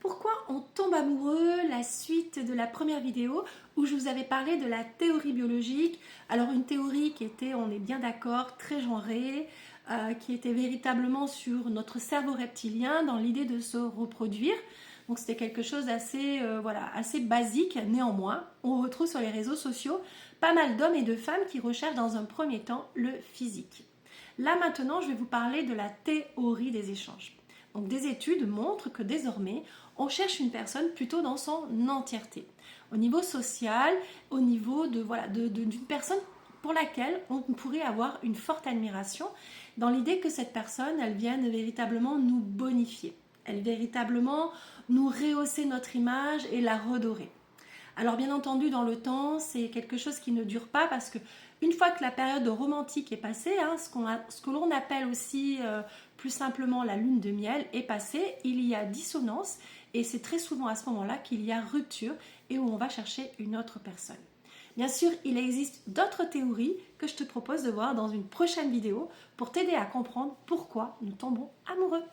Pourquoi on tombe amoureux? La suite de la première vidéo où je vous avais parlé de la théorie biologique. Alors une théorie qui était, on est bien d'accord, très genrée, qui était véritablement sur notre cerveau reptilien dans l'idée de se reproduire. Donc c'était quelque chose d'assez assez basique. Néanmoins, on retrouve sur les réseaux sociaux pas mal d'hommes et de femmes qui recherchent dans un premier temps le physique. Là maintenant, je vais vous parler de la théorie des échanges. Donc des études montrent que désormais, on cherche une personne plutôt dans son entièreté. Au niveau social, au niveau d'une personne pour laquelle on pourrait avoir une forte admiration, dans l'idée que cette personne, elle vienne véritablement nous bonifier. Elle véritablement nous rehausser notre image et la redorer. Alors bien entendu, dans le temps, c'est quelque chose qui ne dure pas parce que une fois que la période romantique est passée, ce que l'on appelle aussi plus simplement la lune de miel est passée, il y a dissonance et c'est très souvent à ce moment-là qu'il y a rupture et où on va chercher une autre personne. Bien sûr, il existe d'autres théories que je te propose de voir dans une prochaine vidéo pour t'aider à comprendre pourquoi nous tombons amoureux.